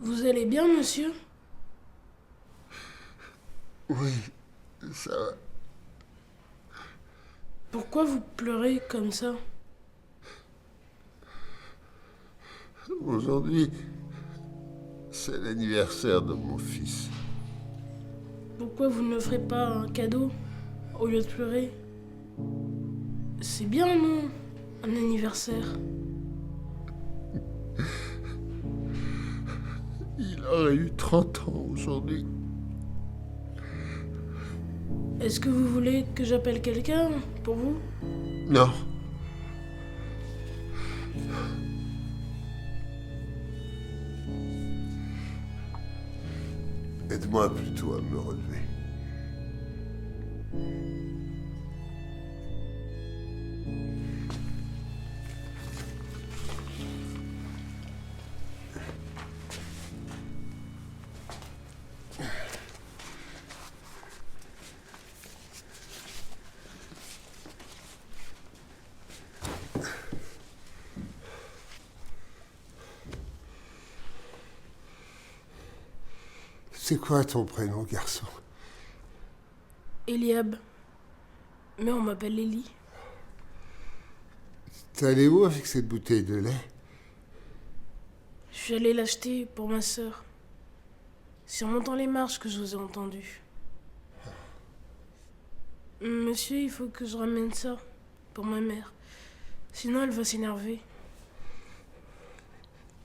Vous allez bien, monsieur? Oui, ça va. Pourquoi vous pleurez comme ça? Aujourd'hui, c'est l'anniversaire de mon fils. Pourquoi vous ne me ferez pas un cadeau au lieu de pleurer? C'est bien, non? Un anniversaire. Il aurait eu 30 ans aujourd'hui. Est-ce que vous voulez que j'appelle quelqu'un pour vous? Non, aide-moi plutôt à me relever. C'est quoi ton prénom, garçon? Eliab. Mais on m'appelle Ellie. T'es allé où avec cette bouteille de lait? Je suis allée l'acheter pour ma sœur. C'est en montant les marches que je vous ai entendu. Monsieur, il faut que je ramène ça pour ma mère. Sinon, elle va s'énerver.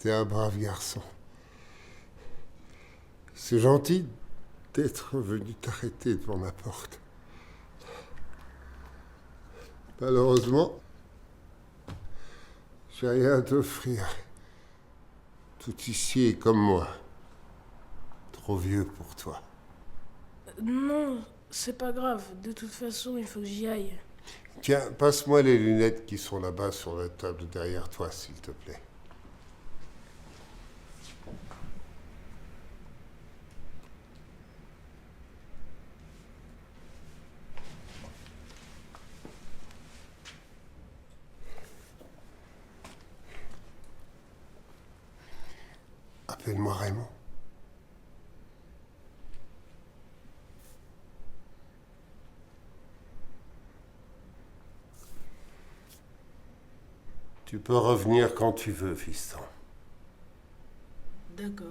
T'es un brave garçon. C'est gentil d'être venu t'arrêter devant ma porte. Malheureusement, j'ai rien à t'offrir. Tout ici est comme moi. Trop vieux pour toi. Non, c'est pas grave. De toute façon, il faut que j'y aille. Tiens, passe-moi les lunettes qui sont là-bas sur la table derrière toi, s'il te plaît. Appelle-moi Raymond. Tu peux revenir quand tu veux, fiston. D'accord.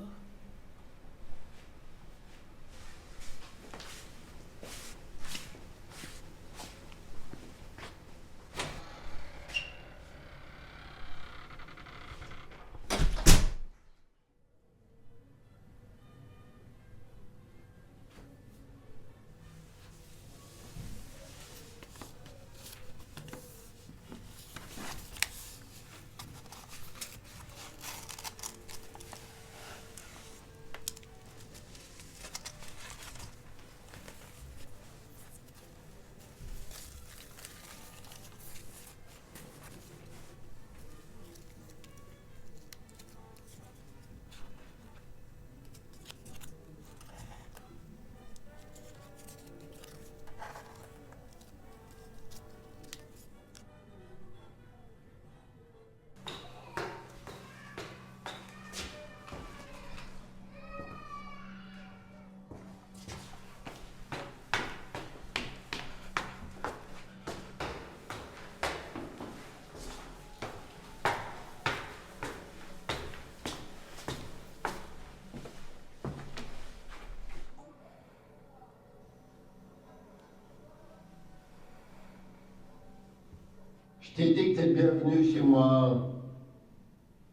Je t'ai dit que t'es le bienvenu chez moi.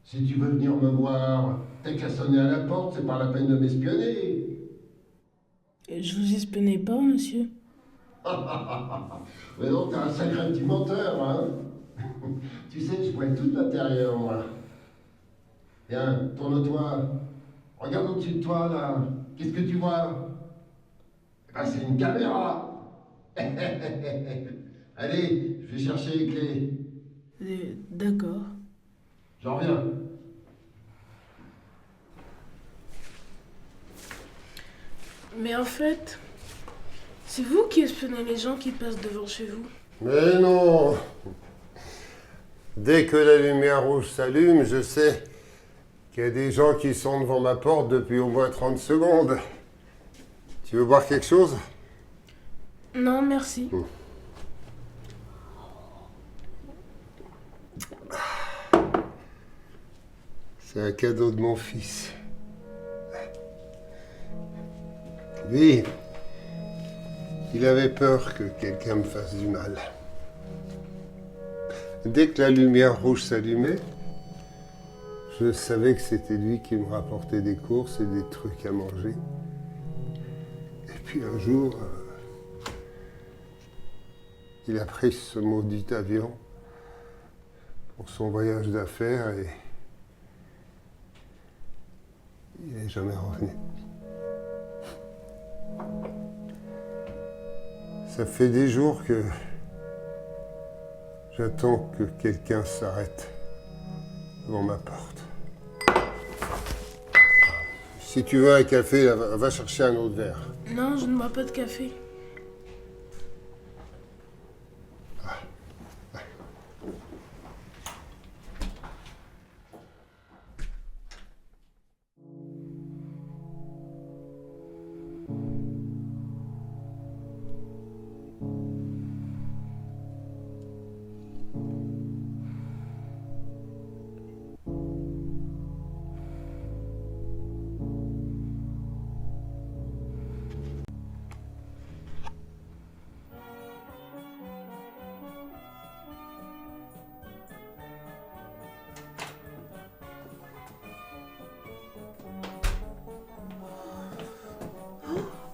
Si tu veux venir me voir, t'as qu'à sonner à la porte, c'est pas la peine de m'espionner. Je vous espionnais pas, monsieur? Mais non, t'es un sacré petit menteur, hein. Tu sais, je vois tout de l'intérieur, moi. Tiens, tourne-toi. Regarde au-dessus de toi, là. Qu'est-ce que tu vois? Eh ben, c'est une caméra. Allez, je vais chercher les clés. D'accord. J'en reviens. Mais en fait, c'est vous qui espionnez les gens qui passent devant chez vous. Mais non! Dès que la lumière rouge s'allume, je sais qu'il y a des gens qui sont devant ma porte depuis au moins 30 secondes. Tu veux boire quelque chose? Non, merci. C'est un cadeau de mon fils. Lui, il avait peur que quelqu'un me fasse du mal. Dès que la lumière rouge s'allumait, je savais que c'était lui qui me rapportait des courses et des trucs à manger. Et puis un jour, il a pris ce maudit avion pour son voyage d'affaires et il n'est jamais revenu. Ça fait des jours que j'attends que quelqu'un s'arrête devant ma porte. Si tu veux un café, va chercher un autre verre. Non, je ne bois pas de café.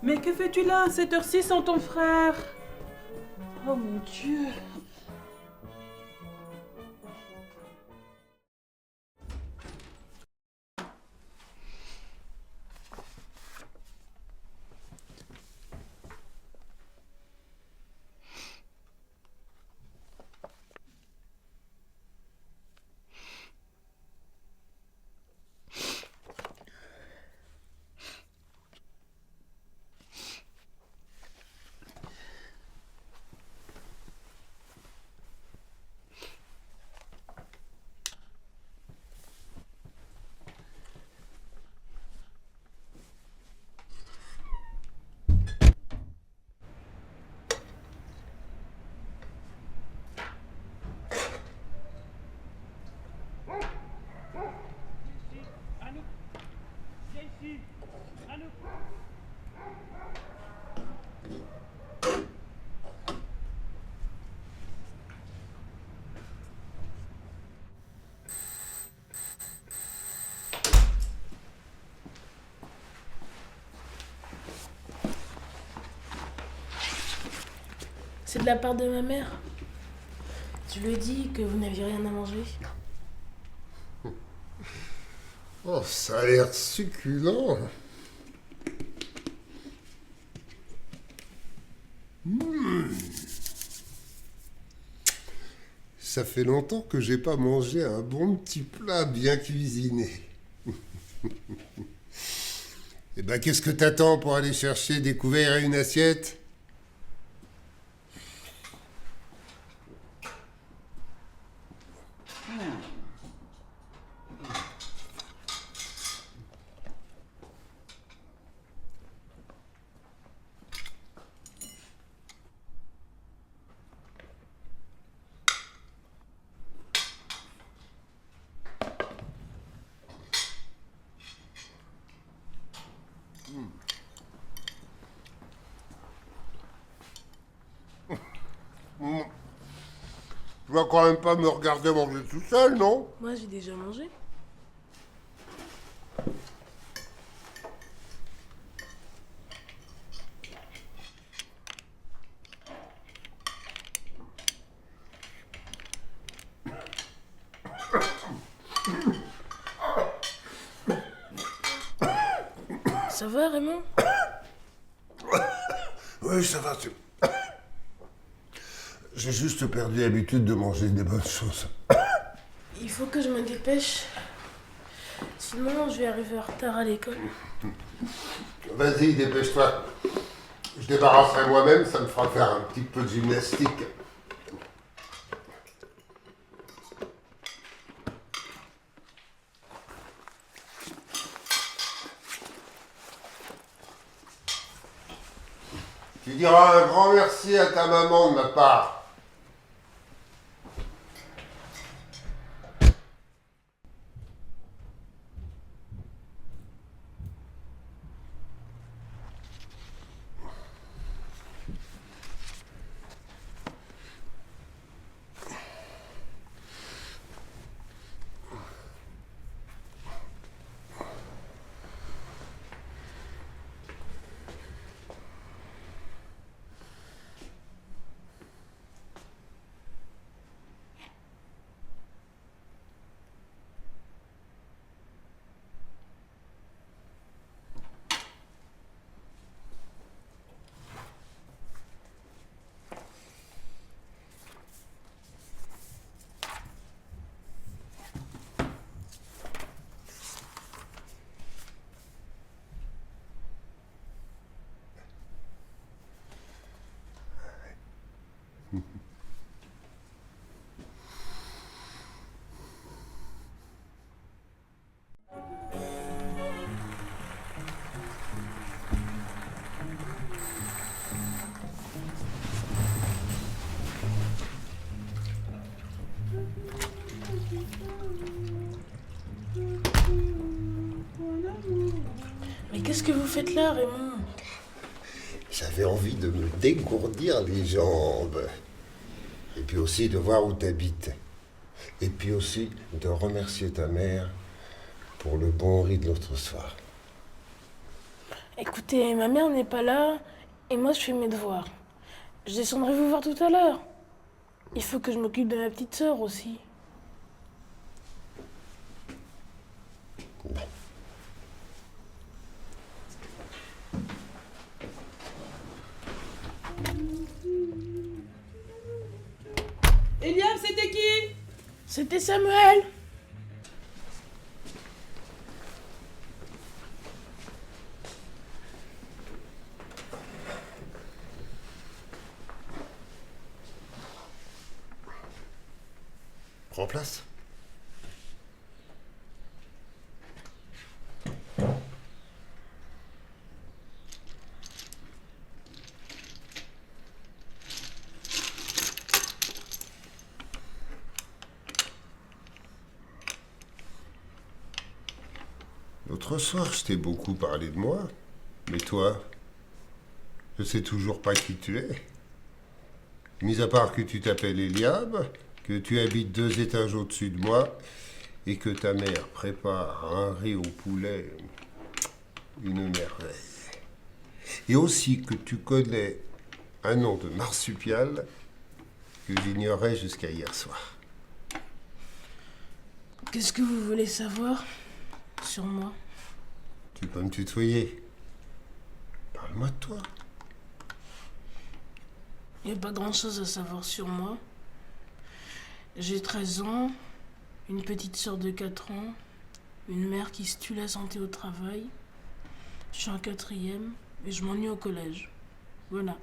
Mais que fais-tu là, à cette heure-ci sans ton frère? Oh mon Dieu! C'est de la part de ma mère. Tu lui ai dit que vous n'aviez rien à manger. Oh, ça a l'air succulent. Ça fait longtemps que j'ai pas mangé un bon petit plat bien cuisiné. Eh ben, qu'est-ce que t'attends pour aller chercher des couverts et une assiette? Tu vas quand même pas me regarder manger tout seul, non? Moi, j'ai déjà mangé. Ça va, Raymond? Oui, ça va. J'ai juste perdu l'habitude de manger des bonnes choses. Il faut que je me dépêche. Sinon, je vais arriver en retard à l'école. Vas-y, dépêche-toi. Je débarrasserai moi-même, ça me fera faire un petit peu de gymnastique. Tu diras un grand merci à ta maman de ma part. Mais qu'est-ce que vous faites là, Raymond? J'avais envie de me dégourdir les jambes. Et puis aussi de voir où t'habites. Et puis aussi de remercier ta mère pour le bon riz de l'autre soir. Écoutez, ma mère n'est pas là et moi je fais mes devoirs. Je descendrai vous voir tout à l'heure. Il faut que je m'occupe de ma petite sœur aussi. Bon. Eliam, c'était qui? C'était Samuel. Prends place. L'autre soir, je t'ai beaucoup parlé de moi. Mais toi, je sais toujours pas qui tu es. Mis à part que tu t'appelles Eliab, que tu habites 2 étages au-dessus de moi, et que ta mère prépare un riz au poulet, une merveille. Et aussi que tu connais un nom de marsupial que j'ignorais jusqu'à hier soir. Qu'est-ce que vous voulez savoir sur moi? Tu peux me tutoyer. Parle-moi de toi. Il n'y a pas grand-chose à savoir sur moi. J'ai 13 ans, une petite sœur de 4 ans, une mère qui se tue la santé au travail. Je suis en 4e et je m'ennuie au collège. Voilà.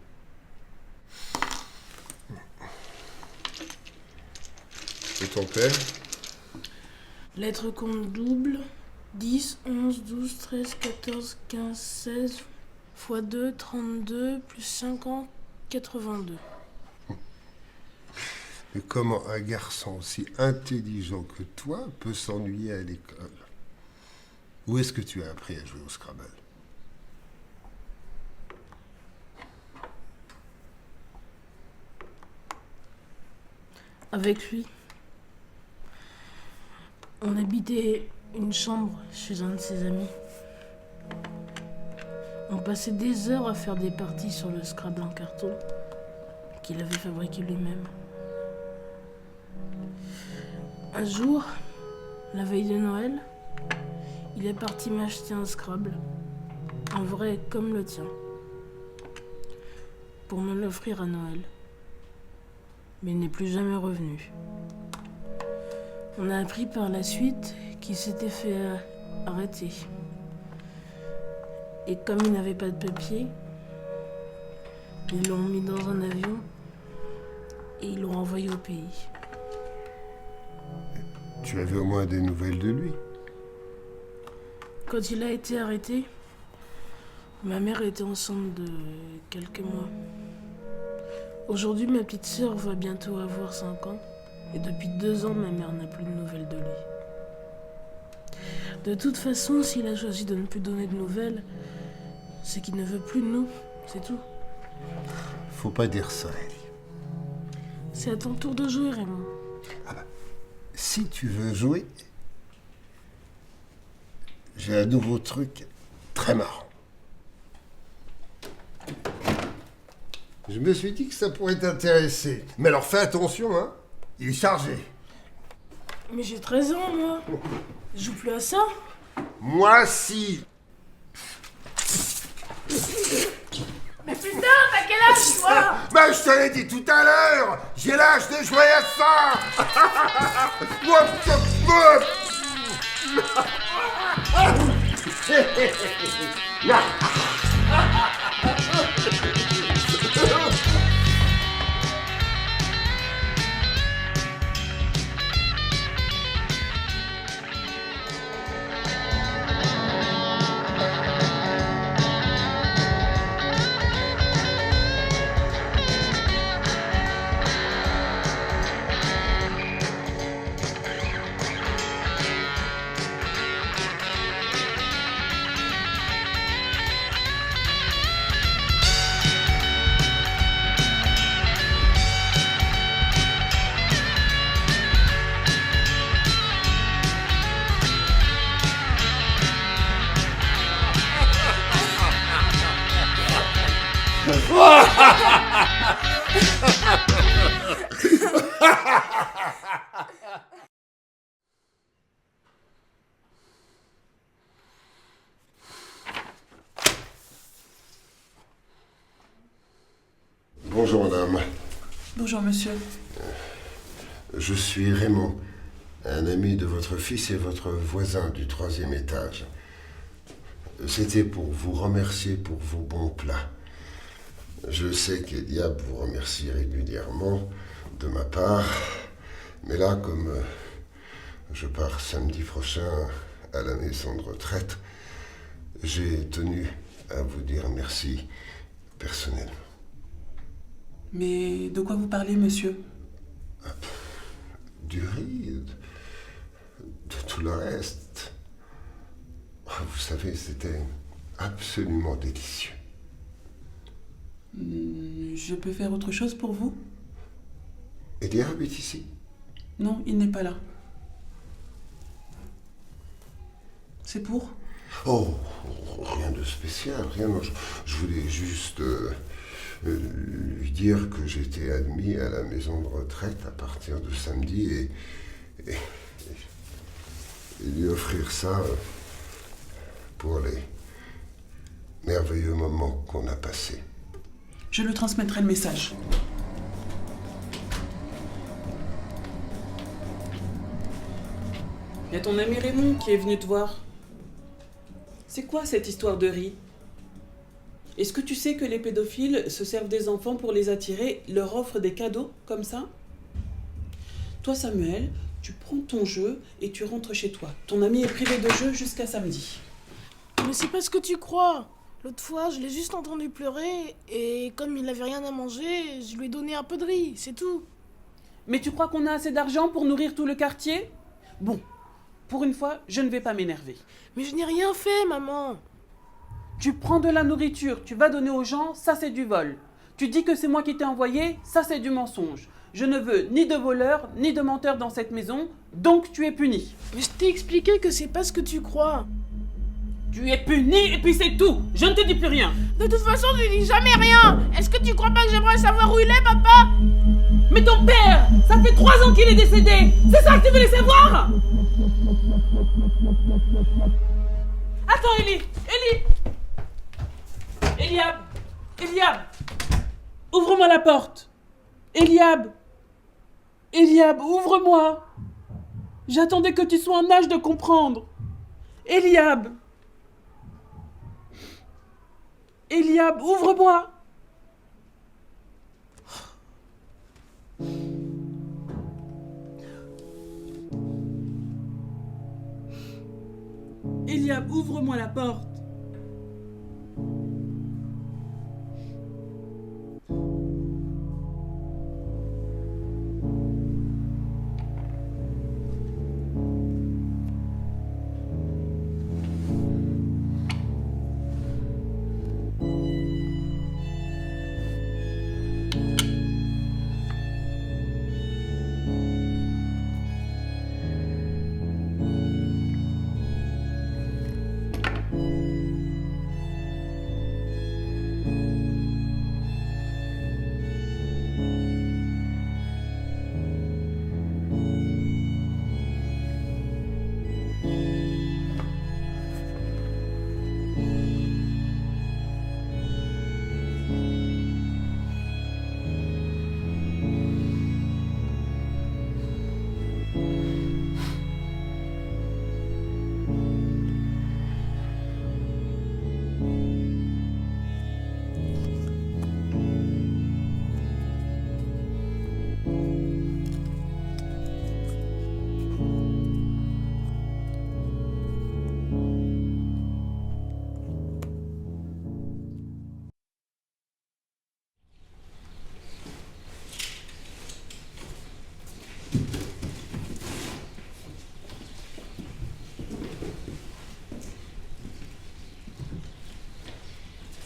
Et ton père? Lettre compte double. 10, 11, 12, 13, 14, 15, 16, x 2, 32, plus 50, 82. Mais comment un garçon aussi intelligent que toi peut s'ennuyer à l'école? Où est-ce que tu as appris à jouer au Scrabble? Avec lui. On habitait une chambre chez un de ses amis. On passait des heures à faire des parties sur le Scrabble en carton qu'il avait fabriqué lui-même. Un jour, la veille de Noël, il est parti m'acheter un Scrabble, un vrai comme le tien, pour me l'offrir à Noël. Mais il n'est plus jamais revenu. On a appris par la suite qu'il s'était fait arrêter. Et comme il n'avait pas de papier, ils l'ont mis dans un avion et ils l'ont envoyé au pays. Tu avais au moins des nouvelles de lui? Quand il a été arrêté, Ma mère était enceinte de quelques mois. Aujourd'hui, ma petite sœur va bientôt avoir 5 ans. Et depuis 2 ans, ma mère n'a plus de nouvelles de lui. De toute façon, s'il a choisi de ne plus donner de nouvelles, c'est qu'il ne veut plus de nous, c'est tout. Faut pas dire ça, Ellie. C'est à ton tour de jouer, Raymond. Si tu veux jouer, j'ai un nouveau truc très marrant. Je me suis dit que ça pourrait t'intéresser. Mais alors fais attention, hein. Il est chargé. Mais j'ai 13 ans, moi. Je joue plus à ça. Moi, si. Mais putain, t'as quel âge, toi? Mais je te l'ai dit tout à l'heure. J'ai l'âge de jouer à ça. Bonjour, madame. Bonjour, monsieur. Je suis Raymond, un ami de votre fils et votre voisin du 3e étage. C'était pour vous remercier pour vos bons plats. Je sais qu'Eliab vous remercie régulièrement de ma part, mais là, comme je pars samedi prochain à la maison de retraite, j'ai tenu à vous dire merci personnellement. Mais de quoi vous parlez, monsieur? Du riz, de tout le reste. Vous savez, c'était absolument délicieux. Je peux faire autre chose pour vous? Eliab est ici? Non, il n'est pas là. C'est pour? Oh, rien de spécial, rien. Non, je voulais juste lui dire que j'étais admis à la maison de retraite à partir de samedi et lui offrir ça pour les merveilleux moments qu'on a passés. Je lui transmettrai le message. Il y a ton ami Raymond qui est venu te voir. C'est quoi cette histoire de riz? Est-ce que tu sais que les pédophiles se servent des enfants pour les attirer, leur offrent des cadeaux comme ça? Toi, Samuel, tu prends ton jeu et tu rentres chez toi. Ton ami est privé de jeu jusqu'à samedi. Mais c'est pas ce que tu crois. L'autre fois, je l'ai juste entendu pleurer et comme il avait rien à manger, je lui ai donné un peu de riz, c'est tout. Mais tu crois qu'on a assez d'argent pour nourrir tout le quartier? Bon, pour une fois, je ne vais pas m'énerver. Mais je n'ai rien fait, maman. Tu prends de la nourriture, tu vas donner aux gens, ça c'est du vol. Tu dis que c'est moi qui t'ai envoyé, ça c'est du mensonge. Je ne veux ni de voleurs, ni de menteurs dans cette maison, donc tu es puni. Mais je t'ai expliqué que c'est pas ce que tu crois. Tu es puni et puis c'est tout. Je ne te dis plus rien. De toute façon, tu dis jamais rien. Est-ce que tu crois pas que j'aimerais savoir où il est, papa? Mais ton père, ça fait 3 ans qu'il est décédé. C'est ça que tu veux laisser voir? Attends, Ellie. Eliab. Ouvre-moi la porte. Eliab, ouvre-moi. J'attendais que tu sois en âge de comprendre. Eliab, ouvre-moi. Eliab, ouvre-moi la porte.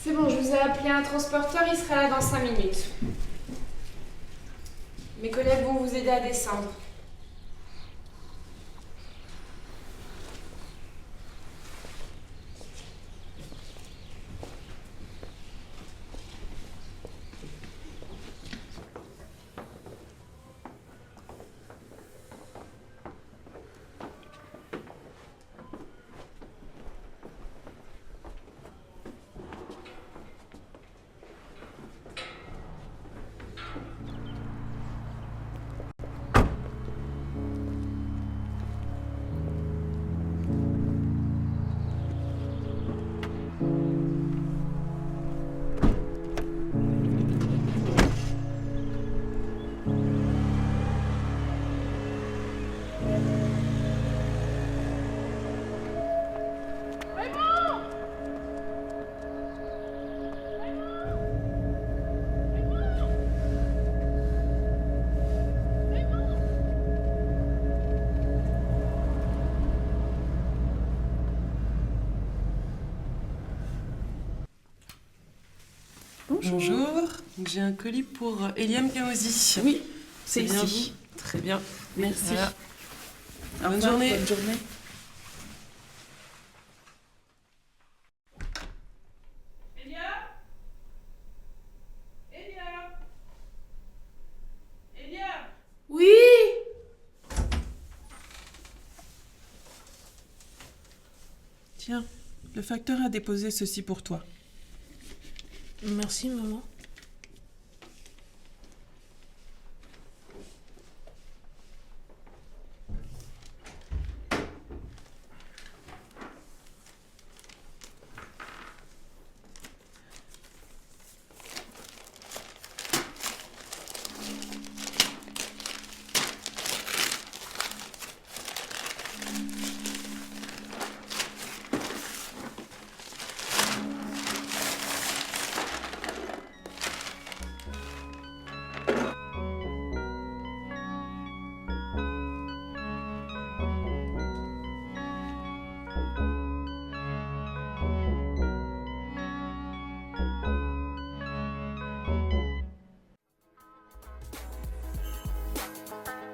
C'est bon, je vous ai appelé un transporteur, il sera là dans 5 minutes. Mes collègues vont vous aider à descendre. Bonjour, j'ai un colis pour Eliam Kamosi. Oui, c'est bien ici. vous. Très bien. Merci. Voilà. Au Bonne revoir, journée. Bonne journée. Oui. Tiens, le facteur a déposé ceci pour toi. Merci, maman.